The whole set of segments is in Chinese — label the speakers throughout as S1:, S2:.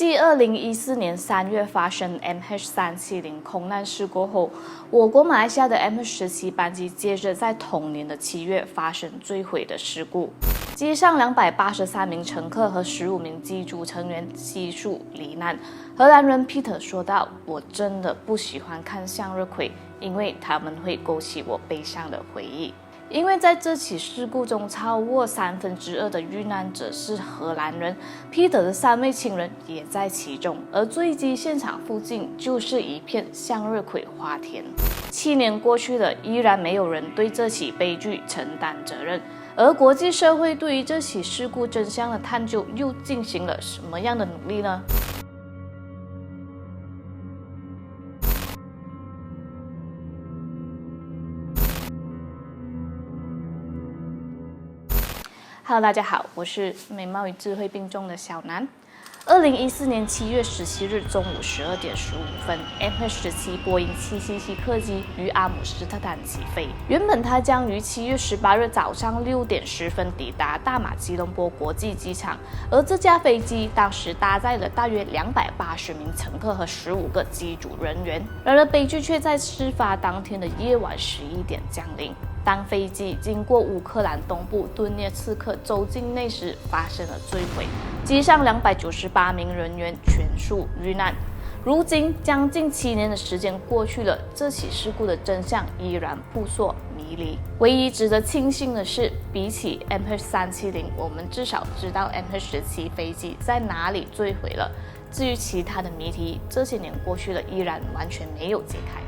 S1: 继2014年3月发生 MH370 空难事故后，我国马来西亚的 MH17班机接着在同年的7月发生坠毁的事故，机上283名乘客和15名机组成员悉数罹难。荷兰人 Peter 说道：“我真的不喜欢看向日葵，因为它们会勾起我悲伤的回忆。”因为在这起事故中，超过2/3的遇难者是荷兰人 ，Peter 的3位亲人也在其中，而坠机现场附近就是一片向日葵花田。7年过去了，依然没有人对这起悲剧承担责任。而国际社会对于这起事故真相的探究又进行了什么样的努力呢？Hello， 大家好，我是美貌与智慧并重的小南。2014年7月17日中午12点15分 ，MH17 波音777客机于阿姆斯特丹起飞。原本它将于7月18日早上6点10分抵达大马吉隆坡国际机场，而这架飞机当时搭载了大约280名乘客和15个机组人员。然而，悲剧却在事发当天的夜晚11点降临。当飞机经过乌克兰东部顿涅茨克州境内时，发生了坠毁，机上298名人员全数遇难。如今将近7年的时间过去了，这起事故的真相依然扑朔迷离。唯一值得庆幸的是，比起 MH370， 我们至少知道 MH17 飞机在哪里坠毁了。至于其他的谜题，这些年过去了，依然完全没有解开。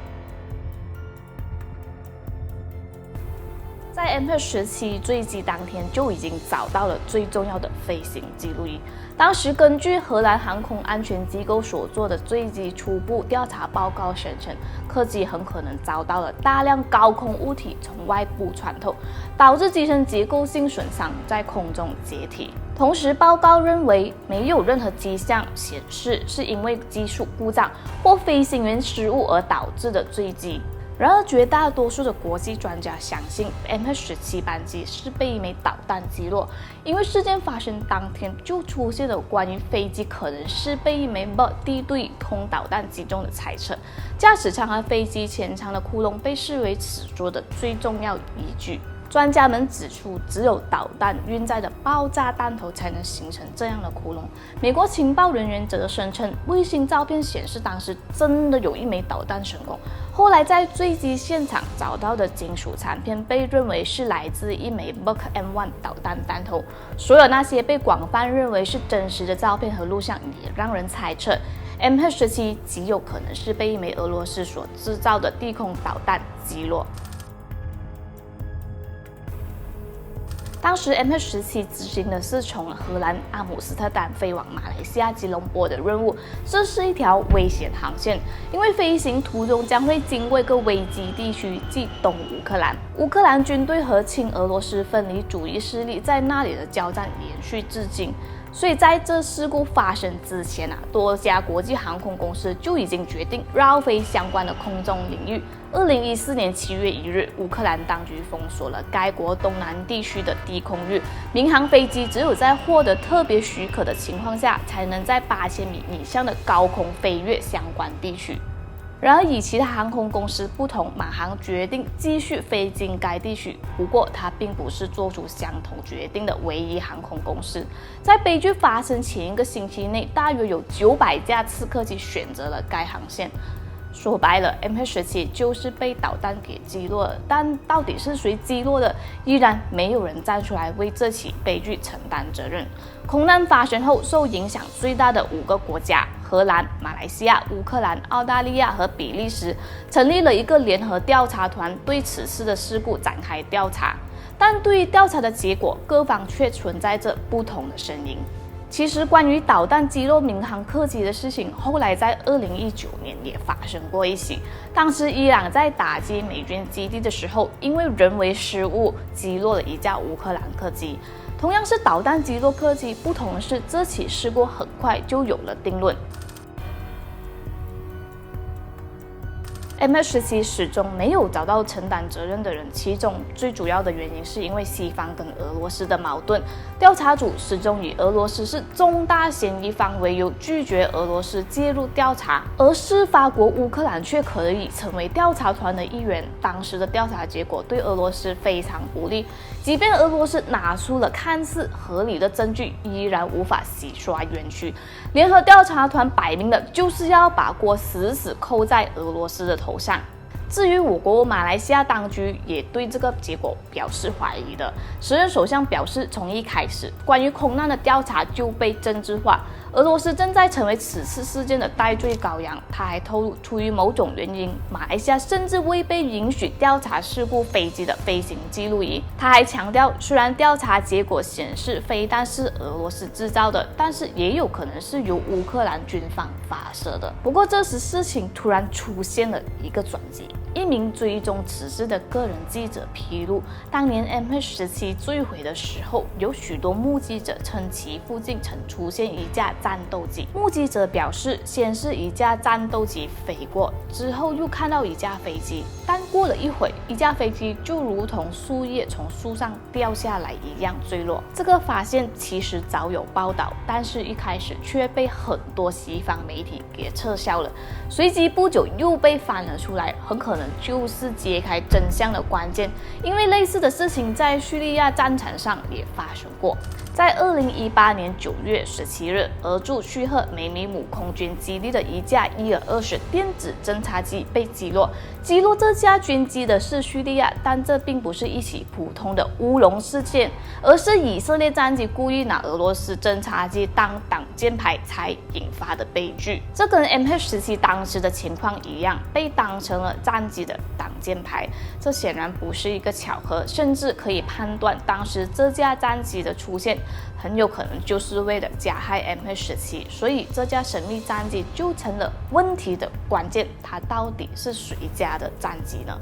S1: 在 MH17 坠机当天就已经找到了最重要的飞行记录仪。当时根据荷兰航空安全机构所做的坠机初步调查报告声称，客机很可能遭到了大量高空物体从外部穿透，导致机身结构性损伤，在空中解体。同时，报告认为没有任何迹象显示是因为技术故障或飞行员失误而导致的坠机。然而，绝大多数的国际专家相信 MH17 班机是被一枚导弹击落，因为事件发生当天就出现了关于飞机可能是被一枚地对空导弹击中的猜测。驾驶舱和飞机前舱的窟窿被视为此说的最重要依据。专家们指出，只有导弹运载的爆炸弹头才能形成这样的窟窿。美国情报人员则声称，卫星照片显示当时真的有一枚导弹升空。后来在坠机现场找到的金属残片被认为是来自一枚 Buk M1 导弹弹头。所有那些被广泛认为是真实的照片和录像，也让人猜测 MH17 极有可能是被一枚俄罗斯所制造的地空导弹击落。当时 MH17 执行的是从荷兰阿姆斯特丹飞往马来西亚吉隆坡的任务，这是一条危险航线，因为飞行途中将会经过一个危机地区，即东乌克兰。乌克兰军队和亲俄罗斯分离主义势力在那里的交战延续至今。所以在这事故发生之前多家国际航空公司就已经决定绕飞相关的空中领域。2014年7月1日，乌克兰当局封锁了该国东南地区的低空域，民航飞机只有在获得特别许可的情况下，才能在8000米以上的高空飞越相关地区。然而，与其他航空公司不同，马航决定继续飞经该地区。不过，它并不是做出相同决定的唯一航空公司。在悲剧发生前一个星期内，大约有900架次客机选择了该航线。说白了 ，MH17 就是被导弹给击落了，但到底是谁击落的，依然没有人站出来为这起悲剧承担责任。空难发生后，受影响最大的5个国家——荷兰、马来西亚、乌克兰、澳大利亚和比利时，成立了一个联合调查团，对此次的事故展开调查。但对于调查的结果，各方却存在着不同的声音。其实，关于导弹击落民航客机的事情，后来在2019年也发生过一起。当时，伊朗在打击美军基地的时候，因为人为失误击落了一架乌克兰客机。同样是导弹击落客机，不同的是，这起事故很快就有了定论。MH17始终没有找到承担责任的人，其中最主要的原因是因为西方跟俄罗斯的矛盾。调查组始终以俄罗斯是重大嫌疑方为由，拒绝俄罗斯介入调查，而事发国乌克兰却可以成为调查团的一员。当时的调查结果对俄罗斯非常不利，即便俄罗斯拿出了看似合理的证据，依然无法洗刷冤屈。联合调查团摆明了就是要把锅死死扣在俄罗斯的头上。至于我国马来西亚当局也对这个结果表示怀疑的，时任首相表示，从一开始关于空难的调查就被政治化，俄罗斯正在成为此次事件的代罪羔羊。他还透露，出于某种原因，马来西亚甚至未被允许调查事故飞机的飞行记录仪。他还强调，虽然调查结果显示飞弹是俄罗斯制造的，但是也有可能是由乌克兰军方发射的。不过这时事情突然出现了一个转机。一名追踪此事的个人记者披露，当年 MH17 坠毁的时候，有许多目击者称其附近曾出现一架战斗机。目击者表示，先是一架战斗机飞过，之后又看到一架飞机，但过了一会，一架飞机就如同树叶从树上掉下来一样坠落。这个发现其实早有报道，但是一开始却被很多西方媒体给撤销了，随即不久又被翻了出来，很可能就是揭开真相的关键，因为类似的事情在叙利亚战场上也发生过。在2018年9月17日，俄驻叙赫梅米姆空军基地的一架伊尔20电子侦察机被击落。击落这架军机的是叙利亚，但这并不是一起普通的乌龙事件，而是以色列战机故意拿俄罗斯侦察机当挡箭牌才引发的悲剧。这跟 MH17 当时的情况一样，被当成了战机的挡箭牌。这显然不是一个巧合，甚至可以判断当时这架战机的出现很有可能就是为了加害 MH17， 所以这架神秘战机就成了问题的关键。它到底是谁家的战机呢？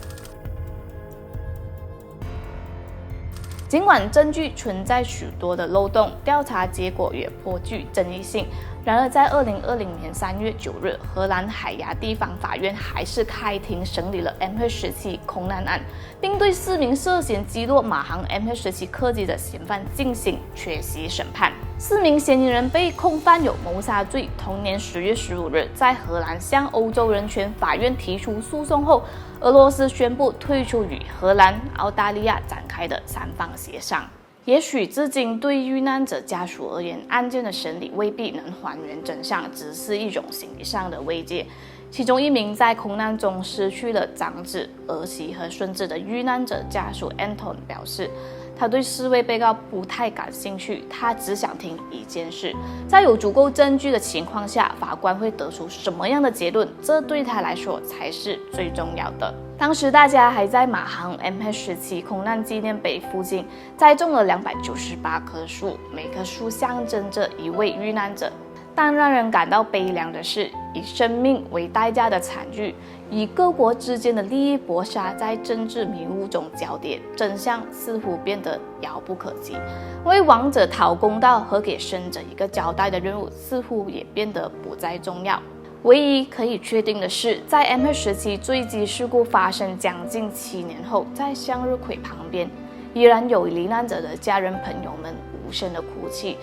S1: 尽管证据存在许多的漏洞，调查结果也颇具争议性，然而在2020年3月9日，荷兰海牙地方法院还是开庭审理了 MH17 空难案，并对4名涉嫌击落马航 MH17 客机的嫌犯进行缺席审判。4名嫌疑人被控犯有谋杀罪。同年10月15日，在荷兰向欧洲人权法院提出诉讼后，俄罗斯宣布退出与荷兰、澳大利亚展开的3方协商。也许至今对遇难者家属而言，案件的审理未必能还原真相，只是一种心理上的慰藉。其中一名在空难中失去了长子、儿媳和孙子的遇难者家属 Anton 表示，他对4位被告不太感兴趣，他只想听一件事：在有足够证据的情况下，法官会得出什么样的结论，这对他来说才是最重要的。当时大家还在马航 MH17 空难纪念碑附近栽种了298棵树，每棵树象征着一位遇难者。但让人感到悲凉的是，以生命为代价的惨剧，以各国之间的利益搏杀在政治迷雾中交叠，真相似乎变得遥不可及。为亡者讨公道和给生者一个交代的任务，似乎也变得不再重要。唯一可以确定的是，在 MH17 坠机事故发生将近7年后，在向日葵旁边，依然有罹难者的家人朋友们无声的哭泣。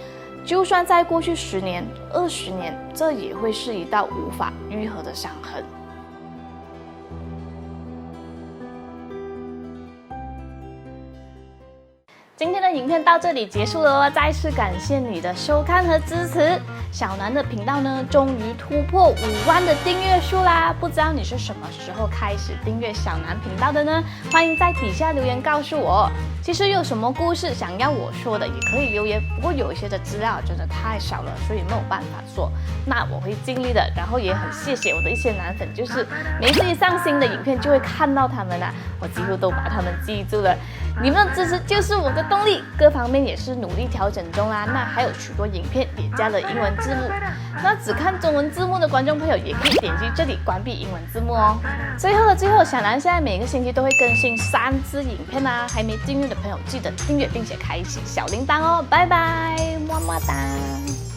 S1: 就算在过去10年、20年，这也会是一道无法愈合的伤痕。今天的影片到这里结束了哦，再次感谢你的收看和支持。小南的频道呢，终于突破5万的订阅数啦！不知道你是什么时候开始订阅小南频道的呢？欢迎在底下留言告诉我。其实有什么故事想要我说的，也可以留言。不过有一些的资料真的太少了，所以没有办法说。那我会尽力的。然后也很谢谢我的一些男粉，就是每次一上新的影片就会看到他们啊，我几乎都把他们记住了。你们的支持就是我的动力，各方面也是努力调整中啦。那还有许多影片也加了英文字幕，那只看中文字幕的观众朋友也可以点击这里关闭英文字幕哦。最后，小南现在每个星期都会更新3支影片啊，还没订阅的朋友记得订阅并且开启小铃铛哦。拜拜，么么哒。